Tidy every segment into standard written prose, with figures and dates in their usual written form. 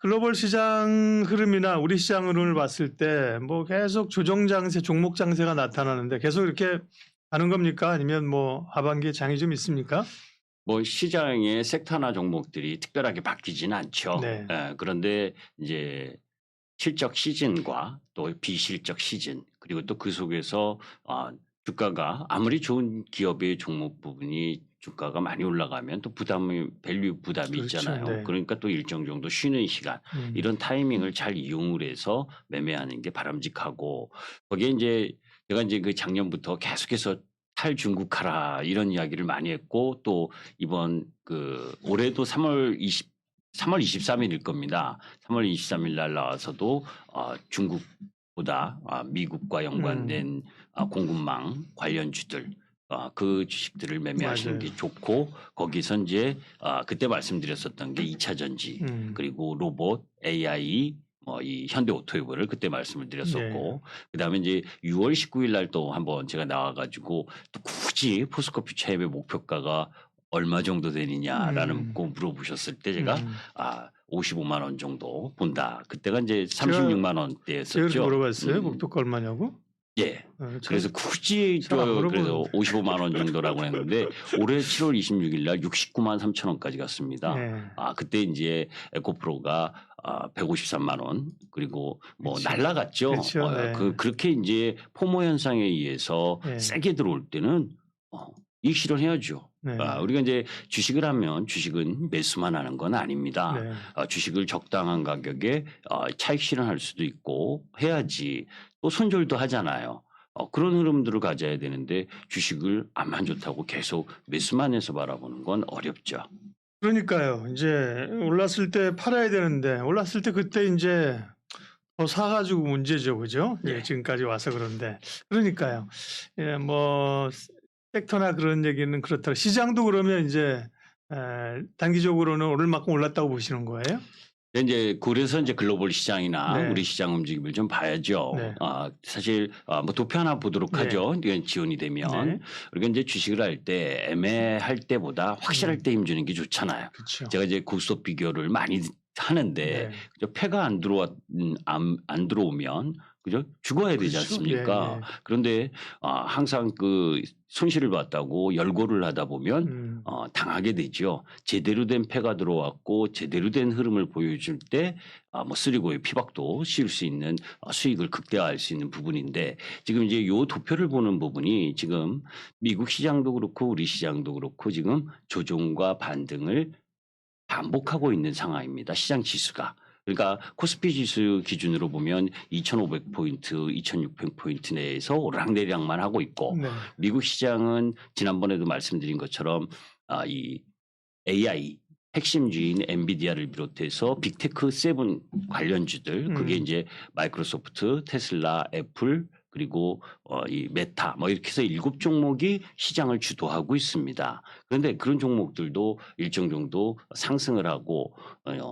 글로벌 시장 흐름이나 우리 시장 흐름을 봤을 때 뭐 계속 조정 장세, 종목 장세가 나타나는데 계속 이렇게 가는 겁니까? 아니면 뭐 하반기에 장이 좀 있습니까? 뭐 시장의 섹터나 종목들이 특별하게 바뀌지는 않죠. 네. 그런데 이제 실적 시즌과 또 비실적 시즌 그리고 또 그 속에서 주가가 아무리 좋은 기업의 종목 부분이 주가가 많이 올라가면 또 부담이 밸류 부담이 그렇죠. 있잖아요. 네. 그러니까 또 일정 정도 쉬는 시간 이런 타이밍을 잘 이용을 해서 매매하는 게 바람직하고 거기에 이제 제가 이제 그 작년부터 계속해서 탈중국하라 이런 이야기를 많이 했고 또 이번 그 올해도 3월 23일일 겁니다. 3월 23일 날 나와서도 중국보다 미국과 연관된 공급망 관련주들 그 주식들을 매매하시는 맞아요. 게 좋고 거기서 이제 그때 말씀드렸었던 게 2차 전지 그리고 로봇, AI 이 현대오토모빌을 그때 말씀을 드렸었고 그다음에 이제 6월 19일 날 또 한번 제가 나와가지고 또 굳이 포스코피 최대 목표가가 얼마 정도 되느냐라는 거 물어보셨을 때 제가 55만 원 정도 본다. 그때가 이제 36만 원대였었죠. 제가 그렇게 물어봤어요. 목표가 얼마냐고? 예. 저 그래서 굳이 잘안 그래서 물어보는데. 55만 원 정도라고 했는데 올해 7월 26일 날 69만 3천 원까지 갔습니다. 네. 그때 이제 에코프로가 153만 원 그리고 뭐 그렇죠. 날라갔죠. 그렇죠. 네. 그렇게 이제 포모 현상에 의해서 네. 세게 들어올 때는 이익 실현해야죠. 네. 우리가 이제 주식을 하면 주식은 매수만 하는 건 아닙니다. 네. 주식을 적당한 가격에 차익 실현할 수도 있고 해야지 또 손절도 하잖아요. 그런 흐름들을 가져야 되는데 주식을 안만 좋다고 계속 매수만 해서 바라보는 건 어렵죠. 그러니까요. 이제 올랐을 때 팔아야 되는데 올랐을 때 그때 이제 더 사가지고 문제죠, 그죠? 네. 예, 지금까지 와서 그런데 그러니까요. 예, 뭐 섹터나 그런 얘기는 그렇더라. 시장도 그러면 이제 단기적으로는 오를 만큼 올랐다고 보시는 거예요? 이제 그래서 이제 글로벌 시장이나 네. 우리 시장 움직임을 좀 봐야죠. 네. 사실 뭐 도표 하나 보도록 네. 하죠. 이건 지원이 되면 네. 우리가 이제 주식을 할 때 애매할 때보다 확실할 때 힘주는 게 좋잖아요. 그렇죠. 제가 이제 고스톱 비교를 많이 하는데 네. 그죠? 패가 안 들어오면 그죠? 죽어야 되지 그렇죠. 않습니까? 예, 예. 그런데 항상 그 손실을 봤다고 열고를 하다 보면 당하게 되죠. 제대로 된 패가 들어왔고 제대로 된 흐름을 보여줄 때 뭐 쓰리고의 피박도 씌울 수 있는 수익을 극대화할 수 있는 부분인데 지금 이제 요 도표를 보는 부분이 지금 미국 시장도 그렇고 우리 시장도 그렇고 지금 조정과 반등을 반복하고 있는 상황입니다. 시장 지수가. 그러니까 코스피 지수 기준으로 보면 2,500포인트, 2,600포인트 내에서 오르락내리락만 하고 있고 네. 미국 시장은 지난번에도 말씀드린 것처럼 이 AI 핵심주인 엔비디아를 비롯해서 빅테크 7 관련주들 그게 이제 마이크로소프트, 테슬라, 애플 그리고 이 메타 뭐 이렇게 해서 7종목이 시장을 주도하고 있습니다. 그런데 그런 종목들도 일정 정도 상승을 하고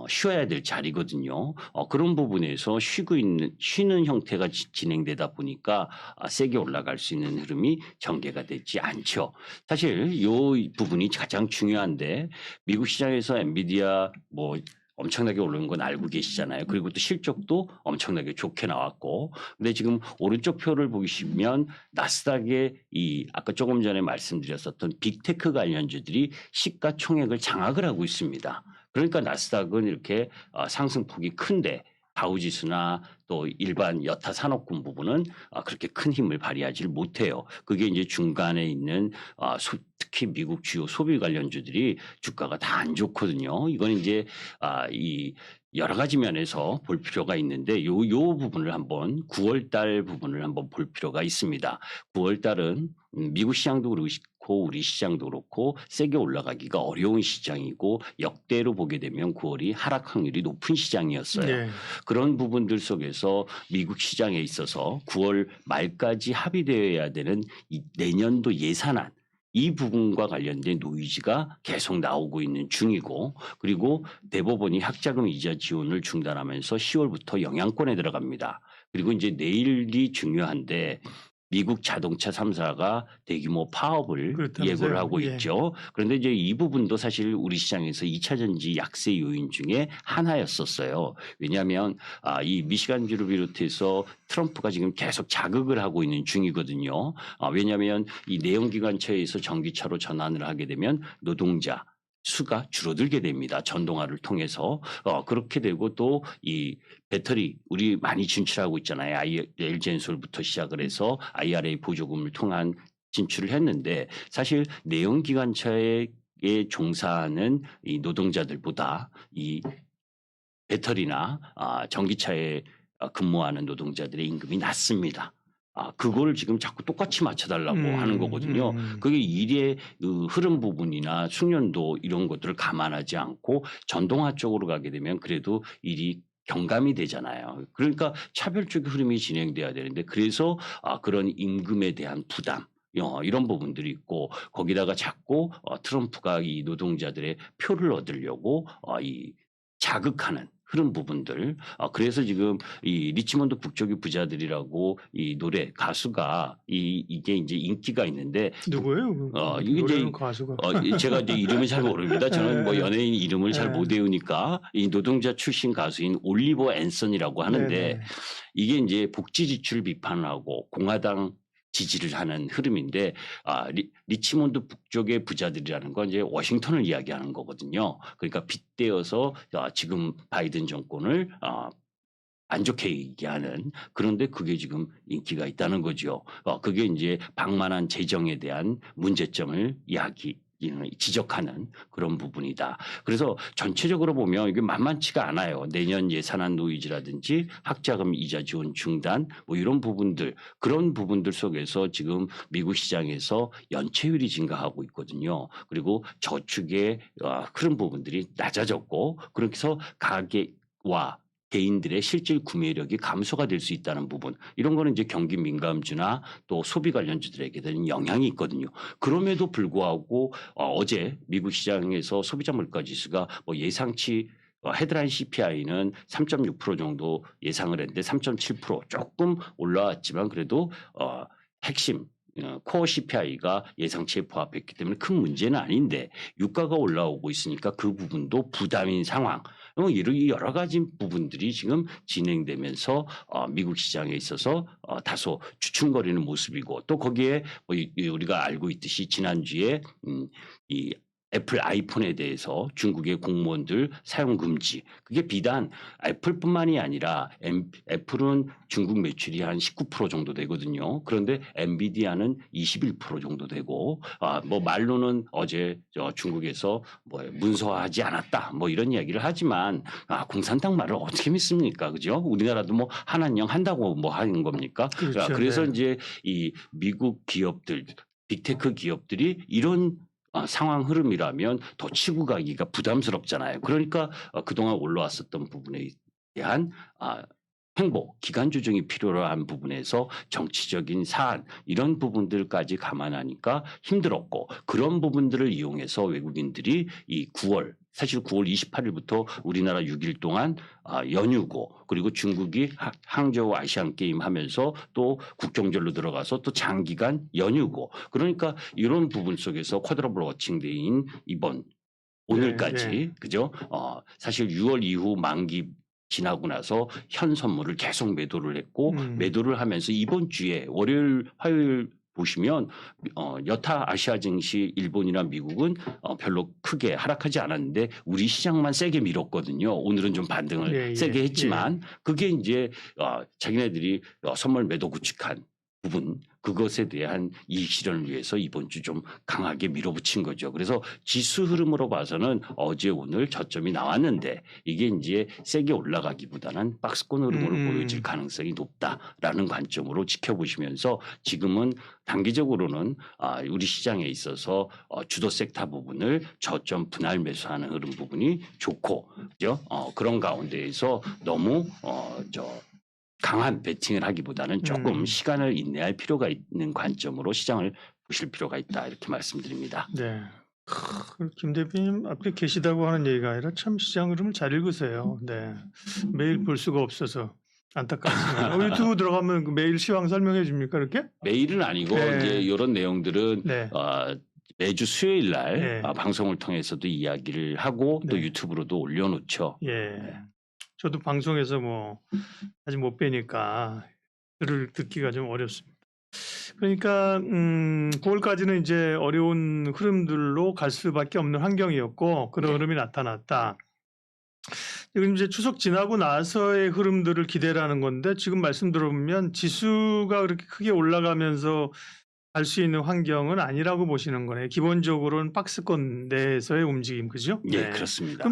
쉬어야 될 자리거든요. 그런 부분에서 쉬는 형태가 진행되다 보니까 세게 올라갈 수 있는 흐름이 전개가 되지 않죠. 사실 이 부분이 가장 중요한데 미국 시장에서 엔비디아 뭐 엄청나게 오르는 건 알고 계시잖아요. 그리고 또 실적도 엄청나게 좋게 나왔고. 근데 지금 오른쪽 표를 보시면 나스닥의 이 아까 조금 전에 말씀드렸었던 빅테크 관련주들이 시가총액을 장악을 하고 있습니다. 그러니까 나스닥은 이렇게 상승폭이 큰데 다우지수나 또 일반 여타 산업군 부분은 그렇게 큰 힘을 발휘하지 못해요. 그게 이제 중간에 있는 특히 미국 주요 소비 관련주들이 주가가 다 안 좋거든요. 이건 이제 이 여러 가지 면에서 볼 필요가 있는데 요 부분을 한번 9월 달 부분을 한번 볼 필요가 있습니다. 9월 달은 미국 시장도 그렇고 우리 시장도 그렇고 세게 올라가기가 어려운 시장이고 역대로 보게 되면 9월이 하락 확률이 높은 시장이었어요. 네. 그런 부분들 속에서 미국 시장에 있어서 9월 말까지 합의되어야 되는 내년도 예산안 이 부분과 관련된 노이즈가 계속 나오고 있는 중이고 그리고 대법원이 학자금 이자 지원을 중단하면서 10월부터 영향권에 들어갑니다. 그리고 이제 내일이 중요한데 미국 자동차 3사가 대규모 파업을 그렇다면서요. 예고를 하고 예. 있죠. 그런데 이제 이 부분도 사실 우리 시장에서 2차 전지 약세 요인 중에 하나였었어요. 왜냐하면 이 미시간주를 비롯해서 트럼프가 지금 계속 자극을 하고 있는 중이거든요. 왜냐하면 이 내연기관차에서 전기차로 전환을 하게 되면 노동자 수가 줄어들게 됩니다. 전동화를 통해서. 그렇게 되고 또 이 배터리 우리 많이 진출하고 있잖아요. LG 엔솔부터 시작을 해서 IRA 보조금을 통한 진출을 했는데 사실 내연기관차에 종사하는 이 노동자들보다 이 배터리나 전기차에 근무하는 노동자들의 임금이 낮습니다. 그거를 지금 자꾸 똑같이 맞춰달라고 하는 거거든요. 그게 일의 그 흐름 부분이나 숙련도 이런 것들을 감안하지 않고 전동화 쪽으로 가게 되면 그래도 일이 경감이 되잖아요. 그러니까 차별적인 흐름이 진행돼야 되는데 그래서 그런 임금에 대한 부담 이런 부분들이 있고 거기다가 자꾸 트럼프가 이 노동자들의 표를 얻으려고 이 자극하는 흐름 부분들. 그래서 지금 이 리치몬드 북쪽의 부자들이라고 이 노래 가수가 이게 이제 인기가 있는데 누구예요? 이게 노래하는 이제 가수가. 제가 이제 이름을 잘 모릅니다. 저는 뭐 예. 연예인 이름을 잘 못 예. 외우니까 이 노동자 출신 가수인 올리버 앤슨이라고 하는데 네네. 이게 이제 복지 지출 비판을 하고 공화당 지지를 하는 흐름인데 리치몬드 북쪽의 부자들이라는 건 이제 워싱턴을 이야기하는 거거든요. 그러니까 빗대어서 지금 바이든 정권을 안 좋게 얘기하는 그런데 그게 지금 인기가 있다는 거죠. 그게 이제 방만한 재정에 대한 문제점을 지적하는 그런 부분이다. 그래서 전체적으로 보면 이게 만만치가 않아요. 내년 예산안 노이즈라든지 학자금 이자 지원 중단 뭐 이런 부분들 그런 부분들 속에서 지금 미국 시장에서 연체율이 증가하고 있거든요. 그리고 저축의 그런 부분들이 낮아졌고 그래서 가계와 개인들의 실질 구매력이 감소가 될 수 있다는 부분 이런 거는 이제 경기 민감주나 또 소비 관련주들에게는 영향이 있거든요. 그럼에도 불구하고 어제 미국 시장에서 소비자 물가 지수가 뭐 예상치 헤드라인 CPI는 3.6% 정도 예상을 했는데 3.7% 조금 올라왔지만 그래도 핵심 코어 CPI가 예상치에 부합했기 때문에 큰 문제는 아닌데 유가가 올라오고 있으니까 그 부분도 부담인 상황. 이런 여러 가지 부분들이 지금 진행되면서 미국 시장에 있어서 다소 주춤거리는 모습이고 또 거기에 뭐 우리가 알고 있듯이 지난주에 이 애플 아이폰에 대해서 중국의 공무원들 사용 금지. 그게 비단 애플뿐만이 아니라 애플은 중국 매출이 한 19% 정도 되거든요. 그런데 엔비디아는 21% 정도 되고 뭐 말로는 어제 중국에서 뭐 문서화하지 않았다. 뭐 이런 이야기를 하지만 공산당 말을 어떻게 믿습니까? 그죠? 우리나라도 뭐 한한령 한다고 뭐 하는 겁니까? 그렇죠. 그래서 네. 이제 이 미국 기업들 빅테크 기업들이 이런 상황 흐름이라면 더 치고 가기가 부담스럽잖아요. 그러니까 그동안 올라왔었던 부분에 대한 행보, 기간 조정이 필요한 부분에서 정치적인 사안 이런 부분들까지 감안하니까 힘들었고 그런 부분들을 이용해서 외국인들이 이 9월 사실 9월 28일부터 우리나라 6일 동안 연휴고 그리고 중국이 항저우 아시안 게임 하면서 또 국경절로 들어가서 또 장기간 연휴고 그러니까 이런 부분 속에서 쿼드러블 워칭데이인 이번 오늘까지 네. 그죠? 사실 6월 이후 만기 지나고 나서 현 선물을 계속 매도를 했고 매도를 하면서 이번 주에 월요일 화요일 보시면 여타 아시아 증시 일본이나 미국은 별로 크게 하락하지 않았는데 우리 시장만 세게 밀었거든요. 오늘은 좀 반등을 세게 했지만 그게 이제 자기네들이 선물 매도 구축한 부분 그것에 대한 이익 실현을 위해서 이번 주 좀 강하게 밀어붙인 거죠. 그래서 지수 흐름으로 봐서는 어제 오늘 저점이 나왔는데 이게 이제 세게 올라가기보다는 박스권 흐름으로 보여질 가능성이 높다라는 관점으로 지켜보시면서 지금은 단기적으로는 우리 시장에 있어서 주도 섹터 부분을 저점 분할 매수하는 흐름 부분이 좋고 그죠? 그런 가운데에서 너무 강한 베팅을 하기보다는 조금 시간을 인내할 필요가 있는 관점으로 시장을 보실 필요가 있다 이렇게 말씀드립니다. 네. 김 대표님 앞에 계시다고 하는 얘기가 아니라 참 시장 흐름을 잘 읽으세요. 네. 매일 볼 수가 없어서 안타깝지만 유튜브 들어가면 그 매일 시황 설명해 줍니까 이렇게? 매일은 아니고 네. 이제 이런 내용들은 네. 매주 수요일 날 네. 방송을 통해서도 이야기를 하고 또 네. 유튜브로도 올려놓죠. 예. 네. 저도 방송에서 뭐 아직 못 뵈니까 글을 듣기가 좀 어렵습니다. 그러니까 9월까지는 이제 어려운 흐름들로 갈 수밖에 없는 환경이었고 그런 네. 흐름이 나타났다. 지금 이제 추석 지나고 나서의 흐름들을 기대라는 건데 지금 말씀 들어보면 지수가 그렇게 크게 올라가면서 갈 수 있는 환경은 아니라고 보시는 거네요. 기본적으로는 박스권 내에서의 움직임, 그죠? 예, 네. 그렇습니다.